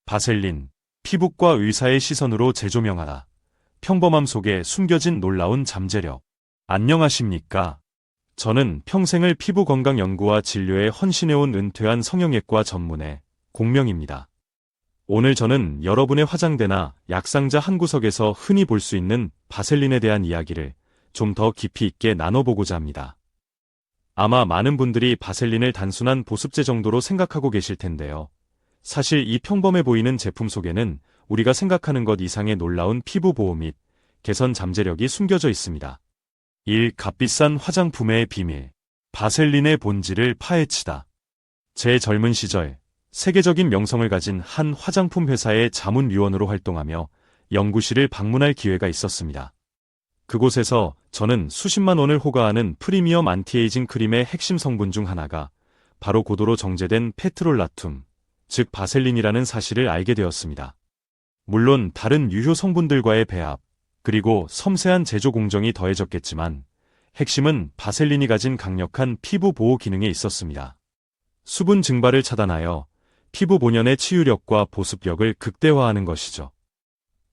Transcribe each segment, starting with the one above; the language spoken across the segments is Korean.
바셀린, 피부과 의사의 시선으로 재조명하다. 평범함 속에 숨겨진 놀라운 잠재력. 안녕하십니까? 저는 평생을 피부 건강 연구와 진료에 헌신해온 은퇴한 성형외과 전문의 공명입니다. 오늘 저는 여러분의 화장대나 약상자 한 구석에서 흔히 볼 수 있는 바셀린에 대한 이야기를 좀 더 깊이 있게 나눠보고자 합니다. 아마 많은 분들이 바셀린을 단순한 보습제 정도로 생각하고 계실 텐데요. 사실 이 평범해 보이는 제품 속에는 우리가 생각하는 것 이상의 놀라운 피부 보호 및 개선 잠재력이 숨겨져 있습니다. 1. 값비싼 화장품의 비밀. 바셀린의 본질을 파헤치다. 제 젊은 시절, 세계적인 명성을 가진 한 화장품 회사의 자문위원으로 활동하며 연구실을 방문할 기회가 있었습니다. 그곳에서 저는 수십만 원을 호가하는 프리미엄 안티에이징 크림의 핵심 성분 중 하나가 바로 고도로 정제된 페트롤라툼, 즉 바셀린이라는 사실을 알게 되었습니다. 물론 다른 유효 성분들과의 배합, 그리고 섬세한 제조 공정이 더해졌겠지만 핵심은 바셀린이 가진 강력한 피부 보호 기능에 있었습니다. 수분 증발을 차단하여 피부 본연의 치유력과 보습력을 극대화하는 것이죠.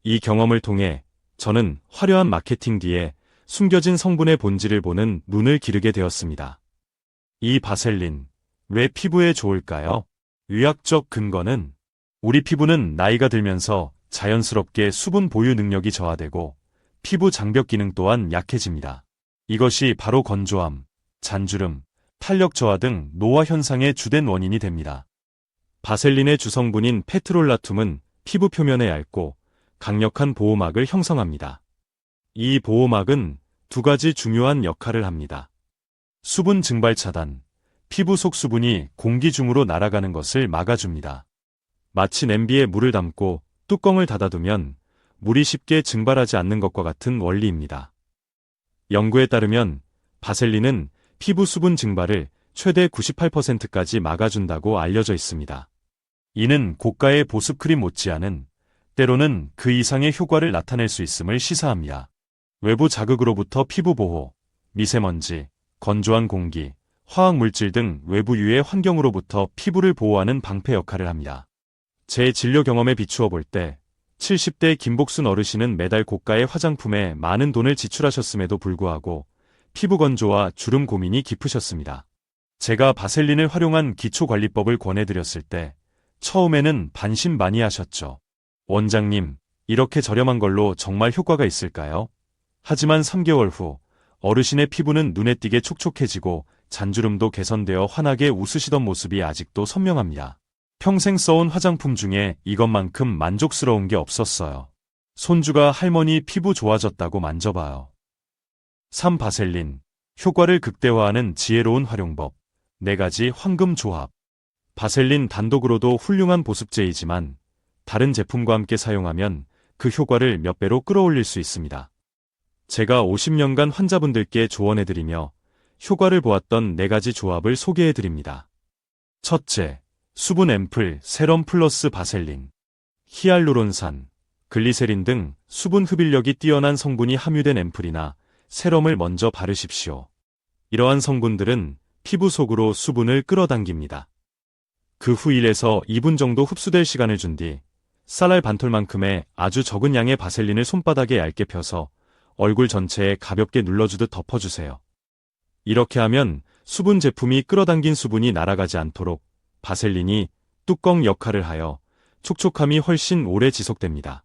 이 경험을 통해 저는 화려한 마케팅 뒤에 숨겨진 성분의 본질을 보는 눈을 기르게 되었습니다. 이 바셀린, 왜 피부에 좋을까요? 의학적 근거는 우리 피부는 나이가 들면서 자연스럽게 수분 보유 능력이 저하되고 피부 장벽 기능 또한 약해집니다. 이것이 바로 건조함, 잔주름, 탄력 저하 등 노화 현상의 주된 원인이 됩니다. 바셀린의 주성분인 페트롤라툼은 피부 표면에 얇고 강력한 보호막을 형성합니다. 이 보호막은 두 가지 중요한 역할을 합니다. 수분 증발 차단, 피부 속 수분이 공기 중으로 날아가는 것을 막아줍니다. 마치 냄비에 물을 담고 뚜껑을 닫아두면 물이 쉽게 증발하지 않는 것과 같은 원리입니다. 연구에 따르면 바셀린은 피부 수분 증발을 최대 98%까지 막아준다고 알려져 있습니다. 이는 고가의 보습크림 못지않은 때로는 그 이상의 효과를 나타낼 수 있음을 시사합니다. 외부 자극으로부터 피부 보호, 미세먼지, 건조한 공기, 화학물질 등 외부 유해 환경으로부터 피부를 보호하는 방패 역할을 합니다. 제 진료 경험에 비추어 볼 때 70대 김복순 어르신은 매달 고가의 화장품에 많은 돈을 지출하셨음에도 불구하고 피부 건조와 주름 고민이 깊으셨습니다. 제가 바셀린을 활용한 기초관리법을 권해드렸을 때 처음에는 반신반의하셨죠. 원장님, 이렇게 저렴한 걸로 정말 효과가 있을까요? 하지만 3개월 후 어르신의 피부는 눈에 띄게 촉촉해지고 잔주름도 개선되어 환하게 웃으시던 모습이 아직도 선명합니다. 평생 써온 화장품 중에 이것만큼 만족스러운 게 없었어요. 손주가 할머니 피부 좋아졌다고 만져봐요. 3. 바셀린, 효과를 극대화하는 지혜로운 활용법. 4가지 황금 조합. 바셀린 단독으로도 훌륭한 보습제이지만 다른 제품과 함께 사용하면 그 효과를 몇 배로 끌어올릴 수 있습니다. 제가 50년간 환자분들께 조언해드리며 효과를 보았던 4가지 조합을 소개해드립니다. 첫째, 수분 앰플 세럼 플러스 바셀린. 히알루론산, 글리세린 등 수분 흡입력이 뛰어난 성분이 함유된 앰플이나 세럼을 먼저 바르십시오. 이러한 성분들은 피부 속으로 수분을 끌어당깁니다. 그 후 1에서 2분 정도 흡수될 시간을 준 뒤 쌀알 반톨만큼의 아주 적은 양의 바셀린을 손바닥에 얇게 펴서 얼굴 전체에 가볍게 눌러주듯 덮어주세요. 이렇게 하면 수분 제품이 끌어당긴 수분이 날아가지 않도록 바셀린이 뚜껑 역할을 하여 촉촉함이 훨씬 오래 지속됩니다.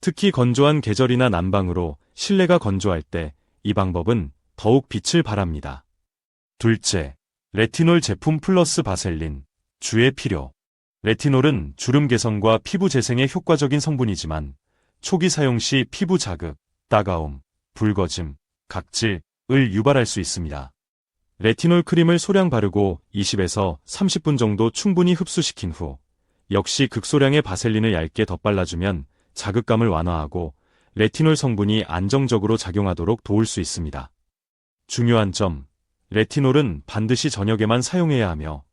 특히 건조한 계절이나 난방으로 실내가 건조할 때 이 방법은 더욱 빛을 발합니다. 둘째, 레티놀 제품 플러스 바셀린. 주의 필요. 레티놀은 주름 개선과 피부 재생에 효과적인 성분이지만 초기 사용 시 피부 자극, 따가움, 붉어짐, 각질을 유발할 수 있습니다. 레티놀 크림을 소량 바르고 20에서 30분 정도 충분히 흡수시킨 후 역시 극소량의 바셀린을 얇게 덧발라주면 자극감을 완화하고 레티놀 성분이 안정적으로 작용하도록 도울 수 있습니다. 중요한 점, 레티놀은 반드시 저녁에만 사용해야 하며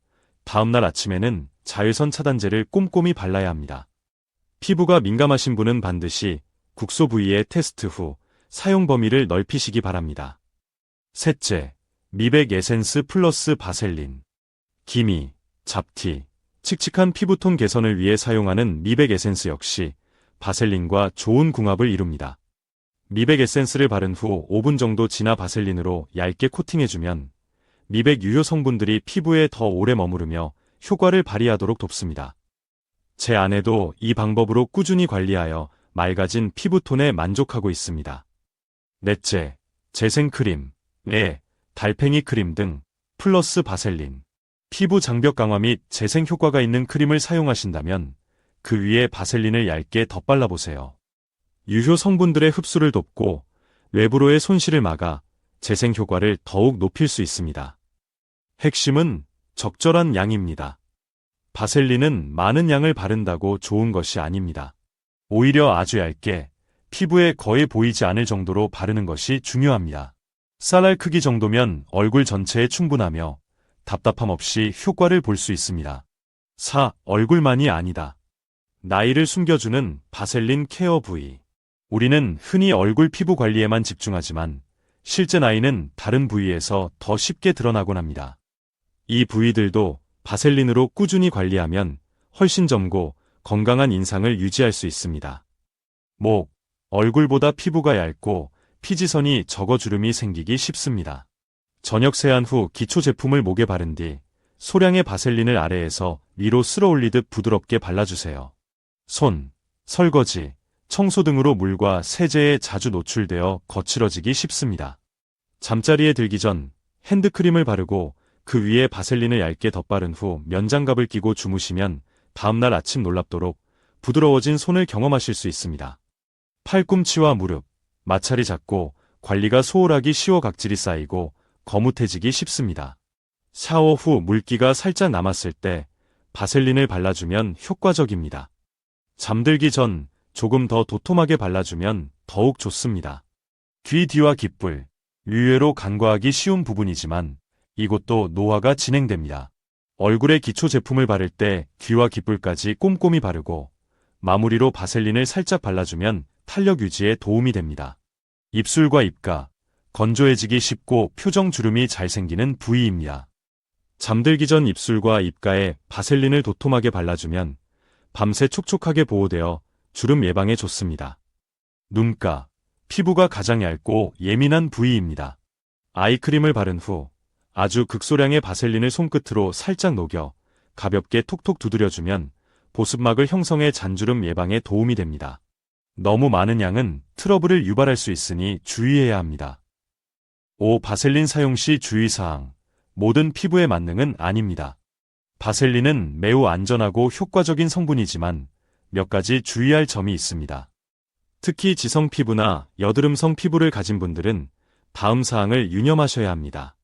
다음날 아침에는 자외선 차단제를 꼼꼼히 발라야 합니다. 피부가 민감하신 분은 반드시 국소 부위에 테스트 후 사용 범위를 넓히시기 바랍니다. 셋째, 미백 에센스 플러스 바셀린. 기미, 잡티, 칙칙한 피부톤 개선을 위해 사용하는 미백 에센스 역시 바셀린과 좋은 궁합을 이룹니다. 미백 에센스를 바른 후 5분 정도 지나 바셀린으로 얇게 코팅해주면 미백 유효 성분들이 피부에 더 오래 머무르며 효과를 발휘하도록 돕습니다. 제 아내도 이 방법으로 꾸준히 관리하여 맑아진 피부톤에 만족하고 있습니다. 넷째, 재생크림, 달팽이 크림 등 플러스 바셀린. 피부 장벽 강화 및 재생 효과가 있는 크림을 사용하신다면 그 위에 바셀린을 얇게 덧발라보세요. 유효 성분들의 흡수를 돕고 외부로의 손실을 막아 재생 효과를 더욱 높일 수 있습니다. 핵심은 적절한 양입니다. 바셀린은 많은 양을 바른다고 좋은 것이 아닙니다. 오히려 아주 얇게 피부에 거의 보이지 않을 정도로 바르는 것이 중요합니다. 쌀알 크기 정도면 얼굴 전체에 충분하며 답답함 없이 효과를 볼 수 있습니다. 4. 얼굴만이 아니다. 나이를 숨겨주는 바셀린 케어 부위. 우리는 흔히 얼굴 피부 관리에만 집중하지만 실제 나이는 다른 부위에서 더 쉽게 드러나곤 합니다. 이 부위들도 바셀린으로 꾸준히 관리하면 훨씬 젊고 건강한 인상을 유지할 수 있습니다. 목, 얼굴보다 피부가 얇고 피지선이 적어 주름이 생기기 쉽습니다. 저녁 세안 후 기초 제품을 목에 바른 뒤 소량의 바셀린을 아래에서 위로 쓸어 올리듯 부드럽게 발라주세요. 손, 설거지, 청소 등으로 물과 세제에 자주 노출되어 거칠어지기 쉽습니다. 잠자리에 들기 전 핸드크림을 바르고 그 위에 바셀린을 얇게 덧바른 후 면장갑을 끼고 주무시면 다음날 아침 놀랍도록 부드러워진 손을 경험하실 수 있습니다. 팔꿈치와 무릎, 마찰이 작고 관리가 소홀하기 쉬워 각질이 쌓이고 거뭇해지기 쉽습니다. 샤워 후 물기가 살짝 남았을 때 바셀린을 발라주면 효과적입니다. 잠들기 전 조금 더 도톰하게 발라주면 더욱 좋습니다. 귀 뒤와 귓불, 의외로 간과하기 쉬운 부분이지만 이곳도 노화가 진행됩니다. 얼굴에 기초 제품을 바를 때 귀와 귓불까지 꼼꼼히 바르고 마무리로 바셀린을 살짝 발라주면 탄력 유지에 도움이 됩니다. 입술과 입가, 건조해지기 쉽고 표정 주름이 잘 생기는 부위입니다. 잠들기 전 입술과 입가에 바셀린을 도톰하게 발라주면 밤새 촉촉하게 보호되어 주름 예방에 좋습니다. 눈가, 피부가 가장 얇고 예민한 부위입니다. 아이크림을 바른 후 아주 극소량의 바셀린을 손끝으로 살짝 녹여 가볍게 톡톡 두드려주면 보습막을 형성해 잔주름 예방에 도움이 됩니다. 너무 많은 양은 트러블을 유발할 수 있으니 주의해야 합니다. 5. 바셀린 사용 시 주의사항. 모든 피부의 만능은 아닙니다. 바셀린은 매우 안전하고 효과적인 성분이지만 몇 가지 주의할 점이 있습니다. 특히 지성 피부나 여드름성 피부를 가진 분들은 다음 사항을 유념하셔야 합니다.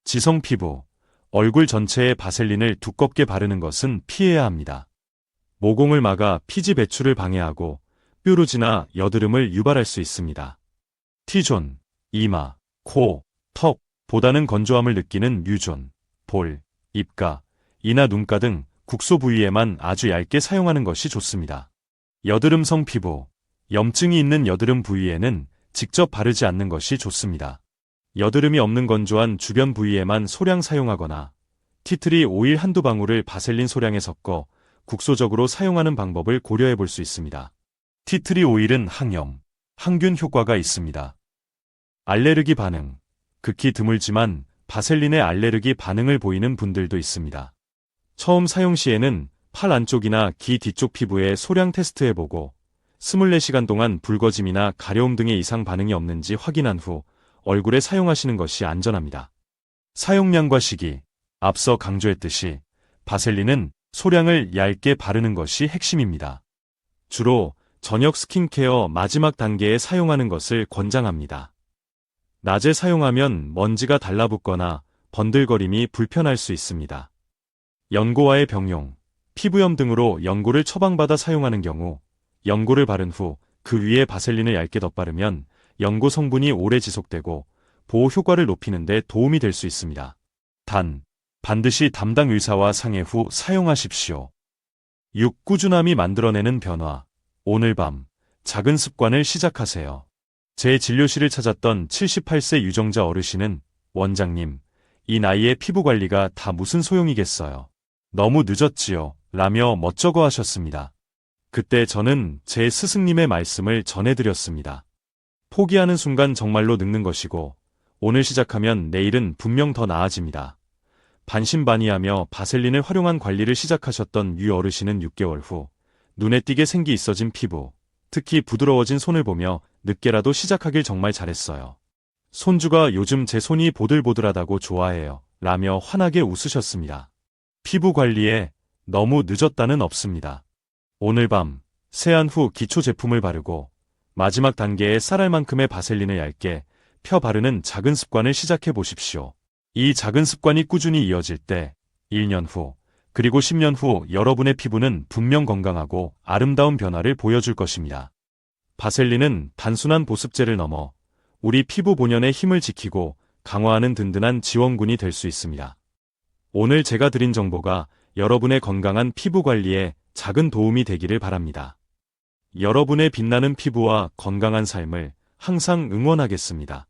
지성 피부, 얼굴 전체에 바셀린을 두껍게 바르는 것은 피해야 합니다. 모공을 막아 피지 배출을 방해하고 뾰루지나 여드름을 유발할 수 있습니다. T존, 이마, 코, 턱 보다는 건조함을 느끼는 U존, 볼, 입가, 이나 눈가 등 국소 부위에만 아주 얇게 사용하는 것이 좋습니다. 여드름성 피부, 염증이 있는 여드름 부위에는 직접 바르지 않는 것이 좋습니다. 여드름이 없는 건조한 주변 부위에만 소량 사용하거나 티트리 오일 한두 방울을 바셀린 소량에 섞어 국소적으로 사용하는 방법을 고려해 볼 수 있습니다. 티트리 오일은 항염, 항균 효과가 있습니다. 알레르기 반응, 극히 드물지만 바셀린에 알레르기 반응을 보이는 분들도 있습니다. 처음 사용 시에는 팔 안쪽이나 귀 뒤쪽 피부에 소량 테스트해보고 24시간 동안 붉어짐이나 가려움 등의 이상 반응이 없는지 확인한 후 얼굴에 사용하시는 것이 안전합니다. 사용량과 시기, 앞서 강조했듯이 바셀린은 소량을 얇게 바르는 것이 핵심입니다. 주로 저녁 스킨케어 마지막 단계에 사용하는 것을 권장합니다. 낮에 사용하면 먼지가 달라붙거나 번들거림이 불편할 수 있습니다. 연고와의 병용, 피부염 등으로 연고를 처방받아 사용하는 경우 연고를 바른 후 그 위에 바셀린을 얇게 덧바르면 연고 성분이 오래 지속되고 보호 효과를 높이는 데 도움이 될 수 있습니다. 단, 반드시 담당 의사와 상의 후 사용하십시오. 6. 꾸준함이 만들어내는 변화. 오늘 밤, 작은 습관을 시작하세요. 제 진료실을 찾았던 78세 유정자 어르신은 원장님, 이 나이에 피부 관리가 다 무슨 소용이겠어요. 너무 늦었지요. 라며 멋쩍어 하셨습니다. 그때 저는 제 스승님의 말씀을 전해드렸습니다. 포기하는 순간 정말로 늙는 것이고, 오늘 시작하면 내일은 분명 더 나아집니다. 반신반의하며 바셀린을 활용한 관리를 시작하셨던 유 어르신은 6개월 후 눈에 띄게 생기 있어진 피부, 특히 부드러워진 손을 보며 늦게라도 시작하길 정말 잘했어요. 손주가 요즘 제 손이 보들보들하다고 좋아해요. 라며 환하게 웃으셨습니다. 피부 관리에 너무 늦었다는 없습니다. 오늘 밤 세안 후 기초 제품을 바르고 마지막 단계에 쌀알만큼의 바셀린을 얇게 펴 바르는 작은 습관을 시작해 보십시오. 이 작은 습관이 꾸준히 이어질 때 1년 후 그리고 10년 후 여러분의 피부는 분명 건강하고 아름다운 변화를 보여줄 것입니다. 바셀린은 단순한 보습제를 넘어 우리 피부 본연의 힘을 지키고 강화하는 든든한 지원군이 될 수 있습니다. 오늘 제가 드린 정보가 여러분의 건강한 피부 관리에 작은 도움이 되기를 바랍니다. 여러분의 빛나는 피부와 건강한 삶을 항상 응원하겠습니다.